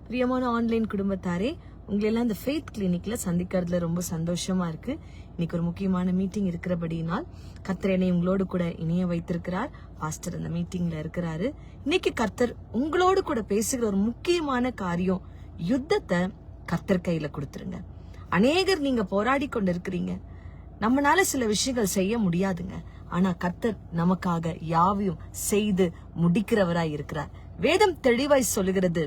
பிரியமான ஆன்லைன் குடும்பத்தாரே, உங்களெல்லாம் இந்த ஃபெய்த் கிளினிக்ல சந்திக்கிறதுல ரொம்ப சந்தோஷமா இருக்கு. இன்னைக்கு ஒரு முக்கியமான மீட்டிங் இருக்கிறபடினால் கர்த்தர் என்னை உங்களோடு கூட இணைய வைத்திருக்கிறார். பாஸ்டர் அந்த மீட்டிங்ல இருக்கிறாரு. இன்னைக்கு கர்த்தர் உங்களோடு கூட பேசுகிற ஒரு முக்கியமான காரியம், யுத்தத்தை கர்த்தர் கையில கொடுத்துருங்க. அநேகர் நீங்க போராடி கொண்டு இருக்கிறீங்க. நம்மளால சில விஷயங்கள் செய்ய முடியாதுங்க. ஆனா கர்த்தர் நமக்காக யாவையும் செய்து முடிக்கிறவராய் இருக்கிறார். வேதம் தெளிவாய் சொல்லுகிறது,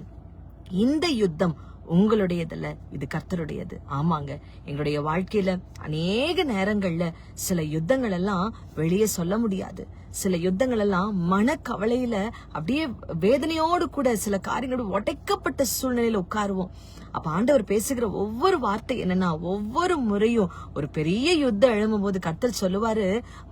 இந்த யுத்தம் உங்களுடையதல்ல, இது கர்த்தருடையது. ஆமாங்க, எங்களுடைய வாழ்க்கையில அநேக நேரங்கள்ல சில யுத்தங்கள் எல்லாம் வெளியே சொல்ல முடியாது. சில யுத்தங்கள் எல்லாம் மனக்கவலையில அப்படியே வேதனையோடு கூட சில காரியங்களோடு உடைக்கப்பட்ட சூழ்நிலையில உட்காருவோம். அப்ப ஆண்டவர் பேசுகிற ஒவ்வொரு வார்த்தை என்னன்னா, ஒவ்வொரு முறையும் ஒரு பெரிய யுத்தம் எழும்பும் போது கர்த்தர் சொல்லுவாரு,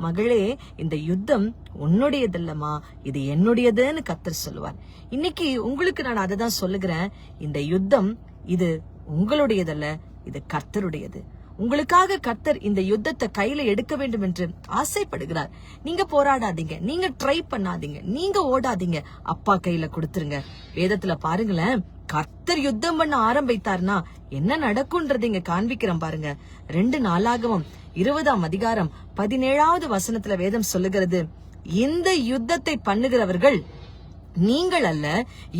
மகளே, இந்த யுத்தம் உன்னுடையதல்லமா, இது என்னுடையதுன்னு கர்த்தர் சொல்லுவார். இன்னைக்கு உங்களுக்கு நான் அதை தான் சொல்லுகிறேன். இந்த யுத்தம் இது உங்களுடையதல்ல, இது கர்த்தருடையது. உங்களுக்காக கர்த்தர் இந்த யுத்தத்தை கையில எடுக்க வேண்டும் என்று ஆசைப்படுகிறார். நீங்க போராடாதீங்க, நீங்க ட்ரை பண்ணாதீங்க, நீங்க ஓடாதீங்க, அப்பா கையில கொடுத்துருங்க. வேதத்துல பாருங்களேன், கர்த்தர் யுத்தம் பண்ண ஆரம்பித்தார்னா என்ன நடக்கும்ன்றது இங்க காண்பிக்கிறேன் பாருங்க. 2 நாளாகமம் 20ஆம் அதிகாரம் 17வது வசனத்துல வேதம் சொல்லுகிறது, இந்த யுத்தத்தை பண்ணுகிறவர்கள் நீங்கள் அல்ல,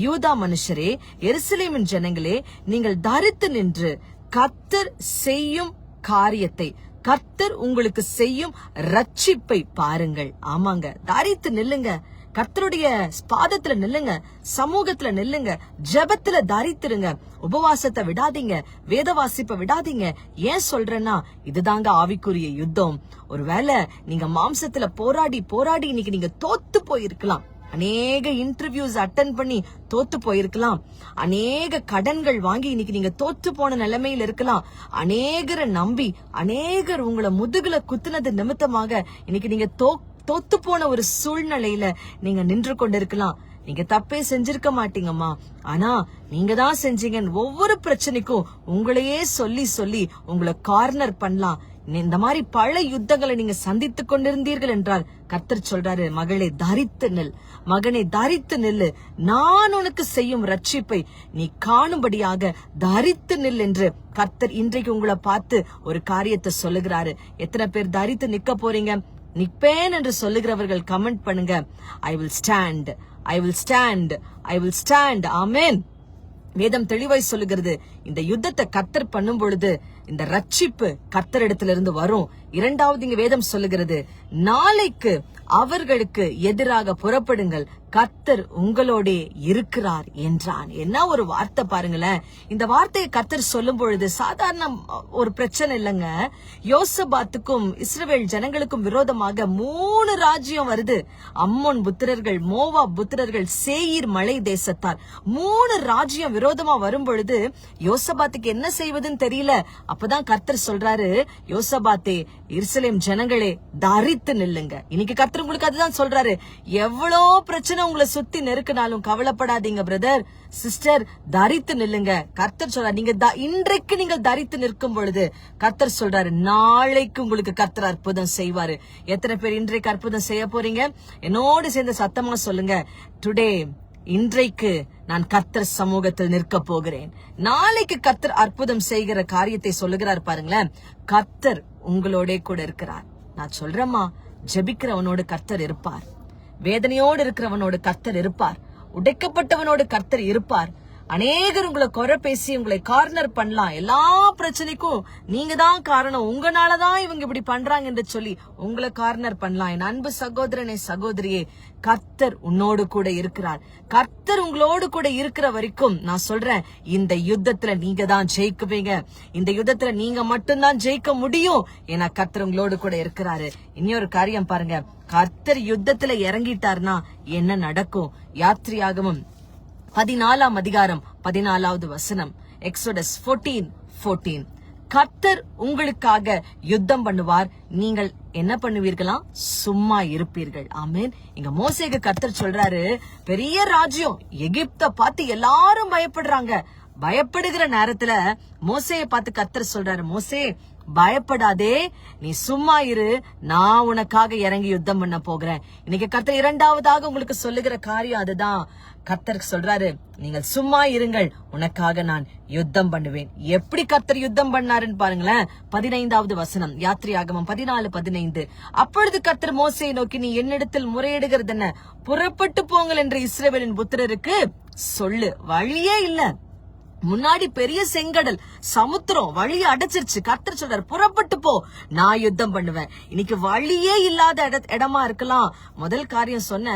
யூதா மனுஷரே, எருசலேமின் ஜனங்களே, நீங்கள் தரித்து நின்று கர்த்தர் செய்யும் காரியத்தை, கர்த்தர் உங்களுக்கு செய்யும் ரட்சிப்பை பாருங்கள். ஆமாங்க, தரித்து நில்லுங்க, கர்த்தருடைய பாதத்துல நில்லுங்க, சமூகத்துல நில்லுங்க, ஜெபத்துல தரித்திருங்க, உபவாசத்தை விடாதீங்க, வேத வாசிப்பை விடாதீங்க. ஏன் சொல்றேன்னா, இதுதாங்க ஆவிக்குரிய யுத்தம். ஒருவேளை நீங்க மாம்சத்துல போராடி போராடி இன்னைக்கு நீங்க தோத்து போயிருக்கலாம். அநேக இன்டர்வியூஸ் அட்டன் பண்ணி தோத்து போயிருக்கலாம். அநேக கடன்கள் வாங்கி இன்னைக்கு நீங்க தோத்து போன நிலைமையில இருக்கலாம். அநேகரை நம்பி அநேகர் உங்களை முதுகுல குத்துனது நிமித்தமாக இன்னைக்கு நீங்க தோத்து போன ஒரு சூழ்நிலையில நீங்க நின்று கொண்டிருக்கலாம். நீங்க தப்பே செஞ்சிருக்க மாட்டீங்கம்மா, ஆனா நீங்க தான் செஞ்சீங்கன்னு ஒவ்வொரு பிரச்சனைக்கும் உங்களையே சொல்லி சொல்லி உங்களை கார்னர் பண்ணலாம். இந்த மாதிரி பல யுத்தங்களை நீங்க சந்தித்து கொண்டிருந்தீர்கள் என்றால் கர்த்தர் சொல்றாரு, மகளே தரித்து நில், மகனே தரித்து நில்லு, நான் உனக்கு செய்யும் ரட்சிப்பை நீ காணும்படியாக தரித்து நில் என்று கர்த்தர் இன்றைக்கு உங்களை பார்த்து ஒரு காரியத்தை சொல்லுகிறாரு. எத்தனை பேர் தரித்து நிக்க போறீங்க? நிப்பேன் என்று சொல்லுகிறவர்கள் கமெண்ட் பண்ணுங்க. I will stand, I will stand, I will stand. Amen. வேதம் தெளிவாய் சொல்லுகிறது, இந்த யுத்தத்தை கர்த்தர் பண்ணும் பொழுது இந்த ரட்சிப்பு கர்த்தரிடத்திலிருந்து வரும். இரண்டாவது இங்க வேதம் சொல்லுகிறது, நாளைக்கு அவர்களுக்கு எதிராக புறப்படுங்கள், கர்த்தர் உங்களோட இருக்கிறார் என்றான். என்ன ஒரு வார்த்தை பாருங்களேன். இந்த வார்த்தையை கர்த்தர் சொல்லும் பொழுது சாதாரண ஒரு பிரச்சனை இல்லைங்க. யோசபாத்துக்கும் இஸ்ரவேல் ஜனங்களுக்கும் விரோதமாக 3 ராஜ்யம் வருது. அம்மோன் புத்திரர்கள், மோவாப் புத்திரர்கள், சேயீர் மலை தேசத்தார், 3 ராஜ்யம் விரோதமா வரும் பொழுது யோசபாத்துக்கு என்ன செய்வதுன்னு தெரியல. அப்பதான் கர்த்தர் சொல்றாரு, யோசபாத்தே, எருசலேம் ஜனங்களே, தரித்து நில்லுங்க. இன்னைக்கு கர்த்தர் உங்களுக்கு அதுதான் சொல்றாரு. எவ்வளோ பிரச்சனை உங்களை சுத்தி நெருக்கினாலும் கவலைப்படாதீங்க பிரதர், சிஸ்டர், தரித்து நில்லுங்க. கர்த்தர் சொல்றாரு, நீங்க இன்றைக்கு நீங்கள் தரித்து நிற்கும் பொழுது கர்த்தர் சொல்றாரு, நாளைக்கு உங்களுக்கு கர்த்தர் அற்புதம் செய்வாரு. எத்தனை பேர் இன்றைக்கு அற்புதம் செய்ய போறீங்க? என்னோடு சேர்ந்து சத்தமா சொல்லுங்க, டுடே, இன்றைக்கு நான் கர்த்தர் சமூகத்தில் நிற்க போகிறேன். நாளைக்கு கர்த்தர் அற்புதம் செய்கிற காரியத்தை சொல்லுகிறார் பாருங்களேன். கர்த்தர் உங்களோட கூட இருக்கிறார். நான் சொல்றேம்மா, ஜெபிக்கிறவனோடு கர்த்தர் இருப்பார், வேதனையோடு இருக்கிறவனோடு கர்த்தர் இருப்பார், உடைக்கப்பட்டவனோடு கர்த்தர் இருப்பார். அநேகர் உங்களை குறை பேசி உங்களை கார்னர் பண்ணலாம். எல்லா பிரச்சனைக்கும் நீங்க தான் காரணம், உங்களாலதான் இவங்க இப்படி பண்றாங்க என்று சொல்லி உங்களை கார்னர் பண்ணலாம். என் அன்பு சகோதரனே, சகோதரியே, கர்த்தர் உன்னோடு கூட இருக்கிறார். கர்த்தர் உங்களோடு கூட இருக்கிற வரைக்கும் நான் சொல்றேன், இந்த யுத்தத்துல நீங்க தான் ஜெயிக்குவீங்க. இந்த யுத்தத்துல நீங்க மட்டும்தான் ஜெயிக்க முடியும். ஏன்னா கர்த்தர் உங்களோடு கூட இருக்கிறாரு. இன்னொரு காரியம் பாருங்க, கர்த்தர் யுத்தத்துல இறங்கிட்டார்னா என்ன நடக்கும்? யாத்திரையாகமம் 14ஆம் அதிகாரம் 14வது வசனம், எக்ஸோடஸ் 14:14. கர்த்தர் உங்களுக்காக யுத்தம் பண்ணுவார், நீங்கள் என்ன பண்ணுவீர்களா? சும்மா இருப்பீர்கள். ஆமென். இங்க மோசேக்கு கர்த்தர் சொல்றாரு, பெரிய ராஜ்யம் எகிப்த பார்த்து எல்லாரும் பயப்படுறாங்க. பயப்படுகிற நேரத்துல மோசேயை பார்த்து கர்த்தர் சொல்றாரு, மோசே, பயப்படாதே, நீ சும்மா இரு, நான் உனக்காக இறங்கி யுத்தம் பண்ண போகிறேன். இன்னைக்கு கர்த்தர் இரண்டாவதாக உங்களுக்கு சொல்லுகிற காரியம் அதுதான். கர்த்தர் சொல்றாரு, நீங்கள் சும்மா இருங்கள், உனக்காக நான் யுத்தம் பண்ணுவேன். எப்படி கர்த்தர் யுத்தம் பண்ணாருன்னு பாருங்களேன். 15வது வசனம், யாத்திரையாகமம் 14:15. அப்பொழுது கர்த்தர் மோசேயை நோக்கி, நீ என்னிடத்தில் முறையிடுகிறது என்ன? புறப்பட்டு போங்கள் என்று இஸ்ரவேலின் புத்திரருக்கு சொல்லு. வழியே இல்ல, முன்னாடி பெரிய செங்கடல், சமுத்திரம், வழியை அடைச்சிருச்சு. கர்த்தர் சொல்றாரு, புறப்பட்டு போ, நான் யுத்தம் பண்ணுவேன். இன்னைக்கு வழியே இல்லாத இடமா இருக்கலாம். முதல் காரியம் சொன்ன,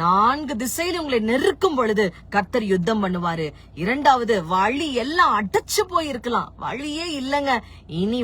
4 திசையில உங்களை நெருக்கும் பொழுது கர்த்தர் யுத்தம் பண்ணுவாரு. இரண்டாவது, வழி எல்லாம் அடைச்சு போயிருக்கலாம், வழியே இல்லங்க, இனி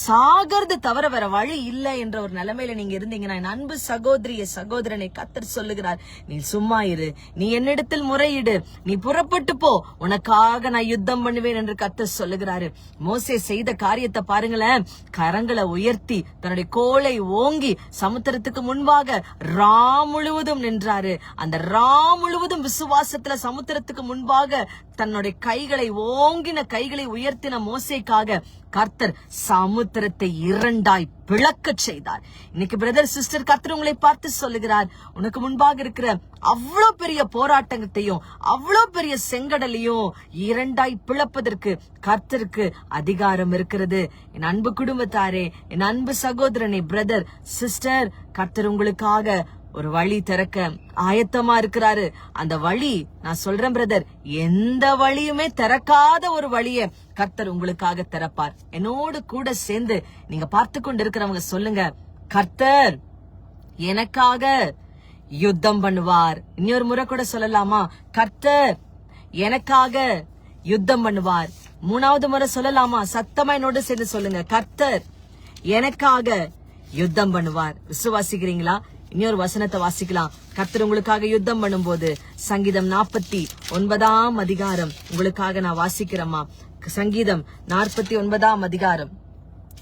சாகிறது தவிர வேற வழி இல்ல என்ற ஒரு நிலைமையில நீங்க இருந்தீங்கன்னா, என் அன்பு சகோதரனை கர்த்தர் சொல்லுகிறார், நீ சும்மா இரு, நீ என்னிடத்தில் முறையிடு, நீ புறப்பட்டு போ, உனக்காக நான் யுத்தம் பண்ணுவேன் என்று கர்த்தர் சொல்லுகிறாரு. மோசே செய்த காரியத்தை பாருங்களேன். கரங்களை உயர்த்தி தன்னுடைய கோலை ஓங்கி சமுத்திரத்துக்கு முன்பாக ரா முழுவதும் நின்றாரு. அந்த ரா முழுவதும் விசுவாசத்துல சமுத்திரத்துக்கு முன்பாக தன்னுடைய ஓங்கின கைகளை உயர்த்தின மோசேக்காக கர்த்தர் சமுத்திரத்தை 2ஆய் பிளக்க செய்தார். இன்னைக்கு பிரதர் சிஸ்டர், கர்த்தர் உங்களை பார்த்து சொல்லுகிறார், உனக்கு முன்பாக இருக்கிற அவ்வளவு பெரிய போராட்டத்தையும் அவ்வளவு பெரிய செங்கடலையும் 2ஆய் பிளப்பதற்கு கர்த்தருக்கு அதிகாரம் இருக்கிறது. என் அன்பு குடும்பத்தாரே, என் அன்பு சகோதரனே, பிரதர் சிஸ்டர், கர்த்தர் உங்களுக்காக ஒரு வழி திறக்க ஆயத்தமா இருக்கிறாரு. அந்த வழி, நான் சொல்றேன் பிரதர், எந்த வழியுமே திறக்காத ஒரு வழியை கர்த்தர் உங்களுக்காக திறப்பார். என்னோடு கூட சேர்ந்து நீங்க பார்த்து கொண்டு இருக்கிறவங்க சொல்லுங்க, கர்த்தர் எனக்காக யுத்தம் பண்ணுவார். இன்னொரு முறை கூட சொல்லலாமா? கர்த்தர் எனக்காக யுத்தம் பண்ணுவார். 3வது முறை சொல்லலாமா? சத்தமா என்னோட சேர்ந்து சொல்லுங்க, கர்த்தர் எனக்காக யுத்தம் பண்ணுவார். விசுவாசிக்கிறீங்களா? இன்னொரு வசனத்தை வாசிக்கலாம். கர்த்தர் உங்களுக்காக யுத்தம் பண்ணும்போது, சங்கீதம் 49ஆம் அதிகாரம் உங்களுக்காக நான் வாசிக்கிறேம்மா. சங்கீதம் 49ஆம் அதிகாரம்.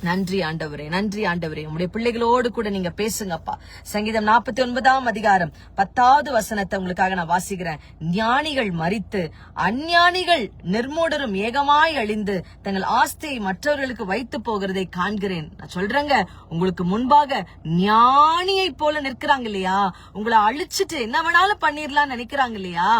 நன்றி ஆண்டவரே, நன்றி ஆண்டவரே. உங்களுடைய பிள்ளைகளோடு கூட நீங்க பேசுங்கப்பா. சங்கீதம் 49ஆம் அதிகாரம் 10வது வசனத்தை உங்களுக்காக நான் வாசிக்கிறேன். ஞானிகள் மரித்து அஞ்ஞானிகள் நிர்மூடரும் ஏகமாய் அழிந்து தங்கள் ஆஸ்தியை மற்றவர்களுக்கு வைத்து போகிறதை காண்கிறேன். நான் சொல்றேங்க, உங்களுக்கு முன்பாக ஞானியை போல நிற்கிறாங்க இல்லையா? உங்களை அழிச்சிட்டு என்ன வேணாலும் பண்ணிடலாம் நினைக்கிறாங்க இல்லையா?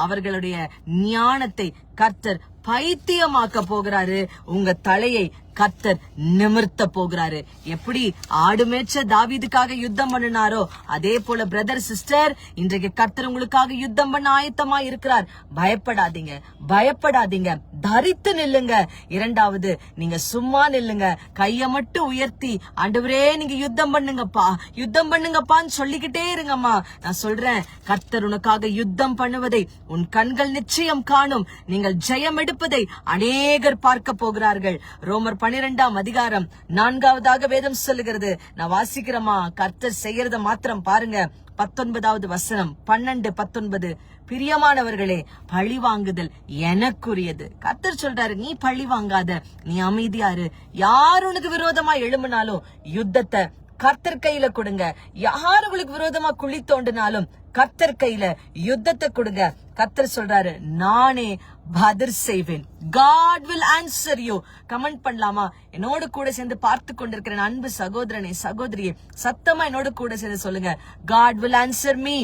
அவர்களுடைய ஞானத்தை கர்த்தர் பைத்தியமாக்க போகிறாரு. உங்க தலையை கர்த்தர் நிமிர்த்த போகிறாரு. எப்படி ஆடு மேய்ச்ச தாவீதுக்காக யுத்தம் பண்ணினாரோ, அதே போல பிரதர் சிஸ்டர், இன்றைக்கு கர்த்தர் உங்களுக்காக யுத்தம் பண்ண ஆயத்தமா இருக்கிறார். பயப்படாதீங்க, பயப்படாதீங்க, தரித்து நில்லுங்க. இரண்டாவது, நீங்க சும்மா நில்லுங்க, கைய மட்டும் உயர்த்தி, ஆண்டவரே நீங்க யுத்தம் பண்ணுங்கப்பா, யுத்தம் பண்ணுங்கப்பான்னு சொல்லிக்கிட்டே இருங்கம்மா. நான் சொல்றேன், கர்த்தர் உனக்காக யுத்தம் பண்ணுவதை உன் கண்கள் நிச்சயம் காணும். நீங்கள் ஜெயம் எடுப்பதை அநேகர் பார்க்க போகிறார்கள். ரோமர் 12ஆம் அதிகாரம் 4வது வேதம் சொல்லுகிறது. நான் வாசிக்கிறேமா, கர்த்தர் செய்யறத மாத்திரம் பாருங்க. 19வது வசனம், 12-19. பிரியமானவர்களே, பழி வாங்குதல் எனக்குரியது. கர்த்தர் சொல்றாரு, நீ பழி வாங்காத, நீ அமைதியாரு. யார் உனக்கு விரோதமா எழும்பினாலும் யுத்தத்தை கர்த்தர் கையில கொடுங்க. யார் உங்களுக்கு விரோதமா குழி தோண்டினாலும் கர்த்தர் கையில யுத்தத்தை கொடுங்க. கர்த்தர் சொல்றாரு, நானே பதில் செய்வேன். God will answer you. Comment பண்ணலாமா? என்னோட கூட சேர்ந்து பார்த்து கொண்டிருக்கிற அன்பு சகோதரனே, சகோதரியே, சத்தமா என்னோட கூட சேர்ந்து சொல்லுங்க, God will answer me.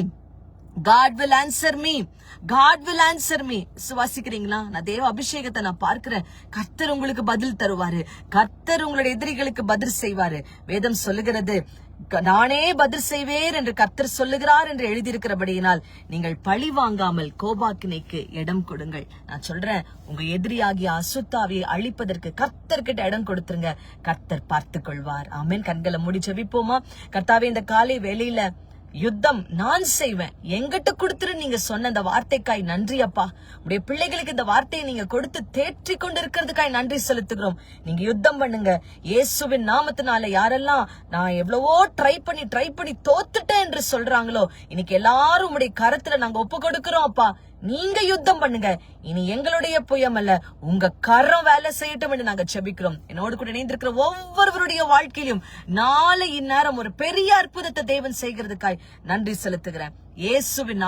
God will answer me. God will answer me. சுவாசிக்கிறீங்களா? நான் தேவ அபிஷேகத்தை நான் பார்க்கிறேன். கர்த்தர் உங்களுக்கு பதில் தருவாரு. கர்த்தர் உங்களுடைய எதிரிகளுக்கு பதில் செய்வாரு. வேதம் சொல்லுகிறது, நானே பதில் செய்வேன் என்று கர்த்தர் சொல்லுகிறார் என்று எழுதியிருக்கிறபடியினால் நீங்கள் பழி வாங்காமல் கோபாக்கினைக்கு இடம் கொடுங்கள். நான் சொல்றேன், உங்க எதிரியாகிய அசுத்தாவியை அழிப்பதற்கு கர்த்தர்கிட்ட இடம் கொடுத்துருங்க. கர்த்தர் பார்த்து கொள்வார். ஆமென். கண்களை மூடி ஜெபிப்போமா? கர்த்தாவே, இந்த காலை வேளையில யுத்தம் நான் செய்வேன், எங்கிட்ட கொடுத்துரு நீங்க சொன்ன அந்த வார்த்தைக்காய் நன்றி அப்பா. உடைய பிள்ளைகளுக்கு இந்த வார்த்தையை நீங்க கொடுத்து தேற்றி கொண்டு இருக்கிறதுக்காய் நன்றி செலுத்துகிறோம். நீங்க யுத்தம் பண்ணுங்க இயேசுவின் நாமத்தினால. யாரெல்லாம் நான் எவ்வளவோ ட்ரை பண்ணி தோத்துட்டேன் என்று சொல்றாங்களோ, இன்னைக்கு எல்லாரும் உடைய கரத்துல நாங்க ஒப்பு கொடுக்கிறோம் அப்பா. நீங்க யுத்தம் பண்ணுங்க. இனி எங்களுடைய புயம் அல்ல, உங்க கரம் வேலை செய்யட்டும் என்று நாங்க ஜெபிக்கிறோம். என்னோடு கூட இணைந்திருக்கிற ஒவ்வொருவருடைய வாழ்க்கையிலும் நாளை இந்நேரம் ஒரு பெரிய அற்புதத்தை தேவன் செய்கிறதுக்காய் நன்றி செலுத்துகிறேன். இயேசுவின்